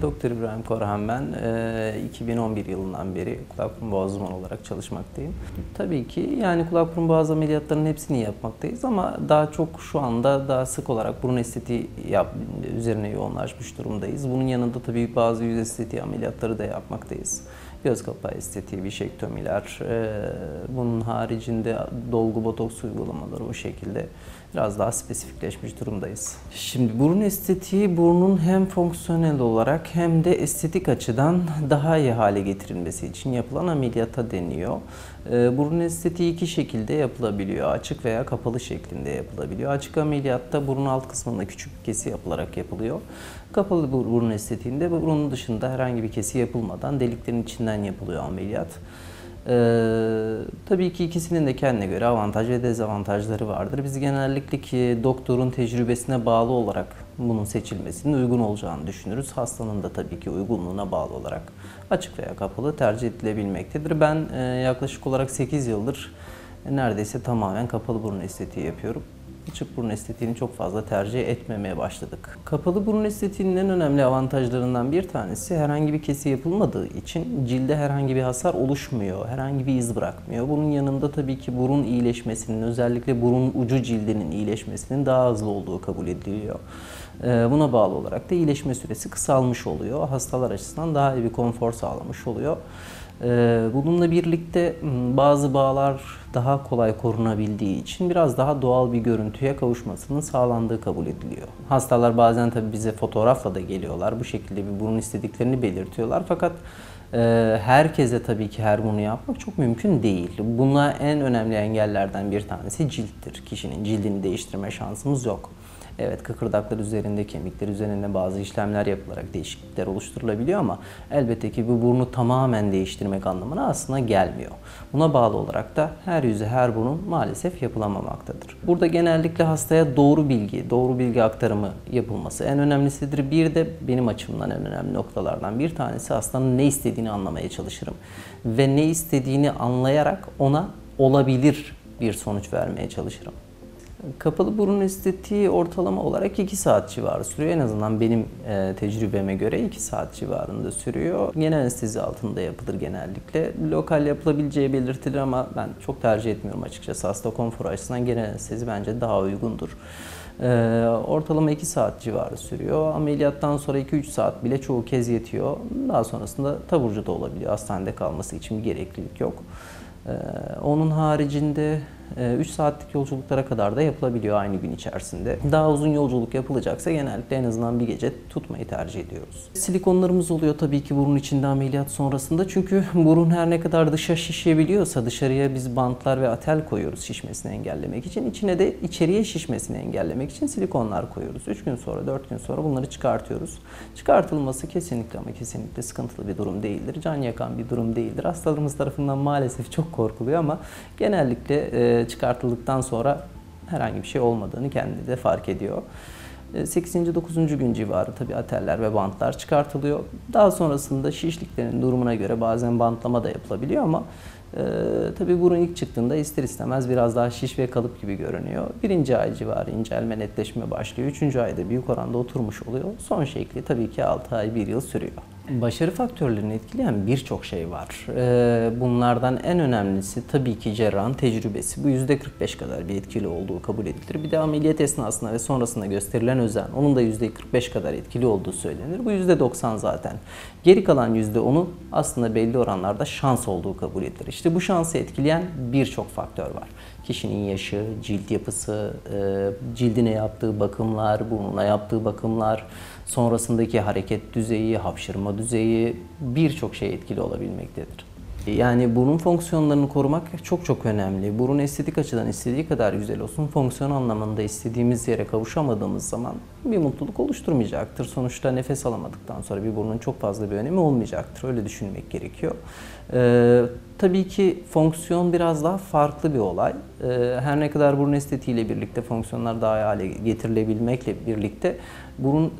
Doktor İbrahim Korhan ben. 2011 yılından beri kulak burun boğaz uzmanı olarak çalışmaktayım. Tabii ki yani kulak burun boğaz ameliyatlarının hepsini yapmaktayız ama daha çok şu anda daha sık olarak burun estetiği üzerine yoğunlaşmış durumdayız. Bunun yanında tabii bazı yüz estetiği ameliyatları da yapmaktayız. Göz kapağı estetiği, bişektomiler, bunun haricinde dolgu botoks uygulamaları o şekilde biraz daha spesifikleşmiş durumdayız. Şimdi burun estetiği burnun hem fonksiyonel olarak hem de estetik açıdan daha iyi hale getirilmesi için yapılan ameliyata deniyor. Burun estetiği iki şekilde yapılabiliyor. Açık veya kapalı şeklinde yapılabiliyor. Açık ameliyatta burun alt kısmında küçük bir kesi yapılarak yapılıyor. Kapalı burun estetiğinde burunun dışında herhangi bir kesi yapılmadan deliklerin içinden yapılıyor ameliyat. Tabii ki ikisinin de kendine göre avantaj ve dezavantajları vardır. Biz genellikle ki doktorun tecrübesine bağlı olarak bunun seçilmesinin uygun olacağını düşünürüz. Hastanın da tabii ki uygunluğuna bağlı olarak açık veya kapalı tercih edilebilmektedir. Ben yaklaşık olarak 8 yıldır neredeyse tamamen kapalı burun estetiği yapıyorum. Açık burun estetiğini çok fazla tercih etmemeye başladık. Kapalı burun estetiğinin en önemli avantajlarından bir tanesi herhangi bir kesi yapılmadığı için cilde herhangi bir hasar oluşmuyor, herhangi bir iz bırakmıyor. Bunun yanında tabii ki burun iyileşmesinin, özellikle burun ucu cildinin iyileşmesinin daha hızlı olduğu kabul ediliyor. Buna bağlı olarak da iyileşme süresi kısalmış oluyor. Hastalar açısından daha iyi bir konfor sağlamış oluyor. Bununla birlikte bazı bağlar daha kolay korunabildiği için biraz daha doğal bir görüntüye kavuşmasının sağlandığı kabul ediliyor. Hastalar bazen tabii bize fotoğrafla da geliyorlar. Bu şekilde bir burun istediklerini belirtiyorlar. Fakat herkese tabii ki her bunu yapmak çok mümkün değil. Buna en önemli engellerden bir tanesi cilttir. Kişinin cildini değiştirme şansımız yok. Evet, kıkırdaklar üzerinde, kemikler üzerinde bazı işlemler yapılarak değişiklikler oluşturulabiliyor ama elbette ki bu burnu tamamen değiştirmek anlamına aslında gelmiyor. Buna bağlı olarak da her yüze, her burun maalesef yapılamamaktadır. Burada genellikle hastaya doğru bilgi aktarımı yapılması en önemlisidir. Bir de benim açımdan en önemli noktalardan bir tanesi hastanın ne istediğini anlamaya çalışırım. Ve ne istediğini anlayarak ona olabilir bir sonuç vermeye çalışırım. Kapalı burun estetiği ortalama olarak 2 saat civarı sürüyor. En azından benim tecrübeme göre 2 saat civarında sürüyor. Genel anestezi altında yapılır genellikle. Lokal yapılabileceği belirtilir ama ben çok tercih etmiyorum açıkçası. Hasta konforu açısından genel anestezi bence daha uygundur. Ortalama 2 saat civarı sürüyor. Ameliyattan sonra 2-3 saat bile çoğu kez yetiyor. Daha sonrasında taburcu da olabiliyor. Hastanede kalması için bir gereklilik yok. Onun haricinde 3 saatlik yolculuklara kadar da yapılabiliyor aynı gün içerisinde. Daha uzun yolculuk yapılacaksa genellikle en azından bir gece tutmayı tercih ediyoruz. Silikonlarımız oluyor tabii ki burun içinde ameliyat sonrasında. Çünkü burun her ne kadar dışa şişebiliyorsa dışarıya biz bantlar ve atel koyuyoruz şişmesini engellemek için. İçine de içeriye şişmesini engellemek için silikonlar koyuyoruz. 3 gün sonra, 4 gün sonra bunları çıkartıyoruz. Çıkartılması kesinlikle ama kesinlikle sıkıntılı bir durum değildir. Can yakan bir durum değildir. Hastalarımız tarafından maalesef çok korkuluyor ama genellikle çıkartıldıktan sonra herhangi bir şey olmadığını kendi de fark ediyor. 8. 9. gün civarı tabii ateller ve bantlar çıkartılıyor. Daha sonrasında şişliklerin durumuna göre bazen bantlama da yapılabiliyor ama tabii burun ilk çıktığında ister istemez biraz daha şiş ve kalıp gibi görünüyor. 1. ay civarı incelme, netleşme başlıyor. 3. ayda büyük oranda oturmuş oluyor. Son şekli tabii ki 6 ay, 1 yıl sürüyor. Başarı faktörlerini etkileyen birçok şey var. Bunlardan en önemlisi tabii ki cerrahın tecrübesi. Bu %45 kadar bir etkili olduğu kabul edilir. Bir de ameliyat esnasında ve sonrasında gösterilen özen, onun da %45 kadar etkili olduğu söylenir. Bu %90 zaten. Geri kalan %10'u aslında belli oranlarda şans olduğu kabul edilir. İşte bu şansı etkileyen birçok faktör var. Kişinin yaşı, cilt yapısı, cildine yaptığı bakımlar, burnuna yaptığı bakımlar, sonrasındaki hareket düzeyi, hapşırma düzeyi birçok şey etkili olabilmektedir. Yani burun fonksiyonlarını korumak çok önemli. Burun estetik açıdan istediği kadar güzel olsun, fonksiyon anlamında istediğimiz yere kavuşamadığımız zaman bir mutluluk oluşturmayacaktır. Sonuçta nefes alamadıktan sonra bir burnun çok fazla bir önemi olmayacaktır. Öyle düşünmek gerekiyor. Tabii ki fonksiyon biraz daha farklı bir olay. Her ne kadar burun estetiğiyle birlikte fonksiyonlar daha iyi hale getirilebilmekle birlikte burun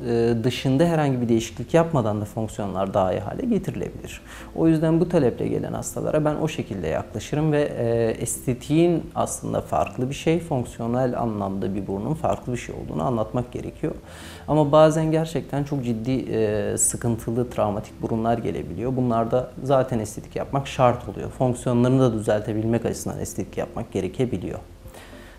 dışında herhangi bir değişiklik yapmadan da fonksiyonlar daha iyi hale getirilebilir. O yüzden bu taleple gelen hastalara ben o şekilde yaklaşırım ve estetiğin aslında farklı bir şey, fonksiyonel anlamda bir burnun farklı bir şey olduğunu anlatmak gerekiyor. Ama bazen gerçekten çok ciddi sıkıntılı, travmatik burunlar gelebiliyor. Bunlarda zaten estetik yapmak şart oluyor. Fonksiyonlarını da düzeltebilmek açısından estetik yapmak gerekebiliyor.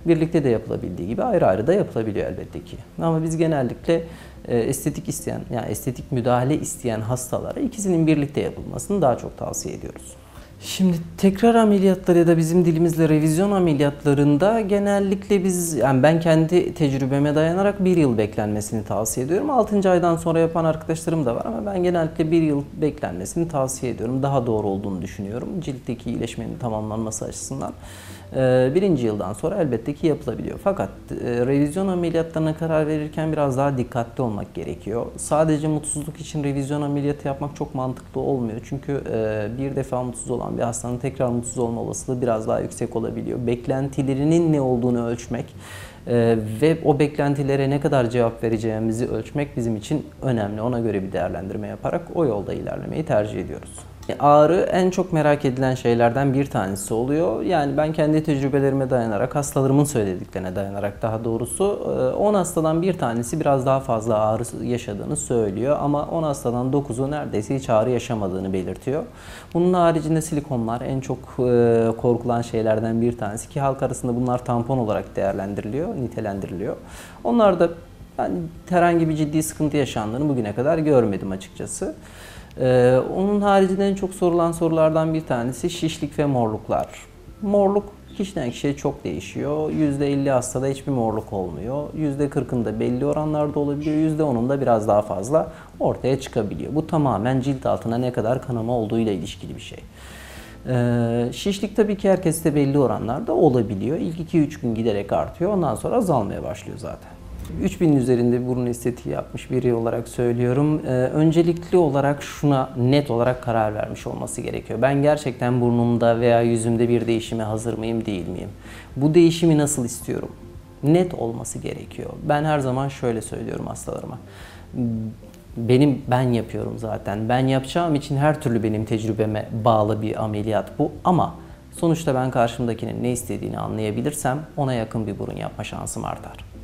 Birlikte de yapılabildiği gibi ayrı ayrı da yapılabiliyor elbette ki. Ama biz genellikle estetik isteyen, yani estetik müdahale isteyen hastalara ikisinin birlikte yapılmasını daha çok tavsiye ediyoruz. Şimdi tekrar ameliyatları ya da bizim dilimizle revizyon ameliyatlarında genellikle yani ben kendi tecrübeme dayanarak 1 yıl beklenmesini tavsiye ediyorum. 6. aydan sonra yapan arkadaşlarım da var ama ben genellikle 1 yıl beklenmesini tavsiye ediyorum. Daha doğru olduğunu düşünüyorum. Ciltteki iyileşmenin tamamlanması açısından. 1. yıldan sonra elbette ki yapılabiliyor. Fakat revizyon ameliyatlarına karar verirken biraz daha dikkatli olmak gerekiyor. Sadece mutsuzluk için revizyon ameliyatı yapmak çok mantıklı olmuyor. Çünkü bir defa mutsuz olan bir hastanın tekrar mutsuz olma olasılığı biraz daha yüksek olabiliyor. Beklentilerinin ne olduğunu ölçmek ve o beklentilere ne kadar cevap vereceğimizi ölçmek bizim için önemli. Ona göre bir değerlendirme yaparak o yolda ilerlemeyi tercih ediyoruz. Ağrı en çok merak edilen şeylerden bir tanesi oluyor. Yani ben kendi tecrübelerime dayanarak, hastalarımın söylediklerine dayanarak daha doğrusu 10 hastadan bir tanesi biraz daha fazla ağrı yaşadığını söylüyor. Ama 10 hastadan 9'u neredeyse hiç ağrı yaşamadığını belirtiyor. Bunun haricinde silikonlar en çok korkulan şeylerden bir tanesi ki halk arasında bunlar tampon olarak değerlendiriliyor, nitelendiriliyor. Onlar da ben herhangi bir ciddi sıkıntı yaşandığını bugüne kadar görmedim açıkçası. Onun haricinde en çok sorulan sorulardan bir tanesi şişlik ve morluklar. Morluk kişiden kişiye çok değişiyor. %50 hastada hiçbir morluk olmuyor. %40'ında belli oranlarda olabiliyor. %10'unda biraz daha fazla ortaya çıkabiliyor. Bu tamamen cilt altına ne kadar kanama olduğuyla ilişkili bir şey. Şişlik tabii ki herkeste belli oranlarda olabiliyor. İlk 2-3 gün giderek artıyor. Ondan sonra azalmaya başlıyor zaten. 3000'in üzerinde burun estetiği yapmış biri olarak söylüyorum. Öncelikli olarak şuna net olarak karar vermiş olması gerekiyor. Ben gerçekten burnumda veya yüzümde bir değişime hazır mıyım, değil miyim? Bu değişimi nasıl istiyorum? Net olması gerekiyor. Ben her zaman şöyle söylüyorum hastalarıma. Ben yapıyorum zaten. Ben yapacağım için her türlü benim tecrübeme bağlı bir ameliyat bu. Ama sonuçta ben karşımdakinin ne istediğini anlayabilirsem ona yakın bir burun yapma şansım artar.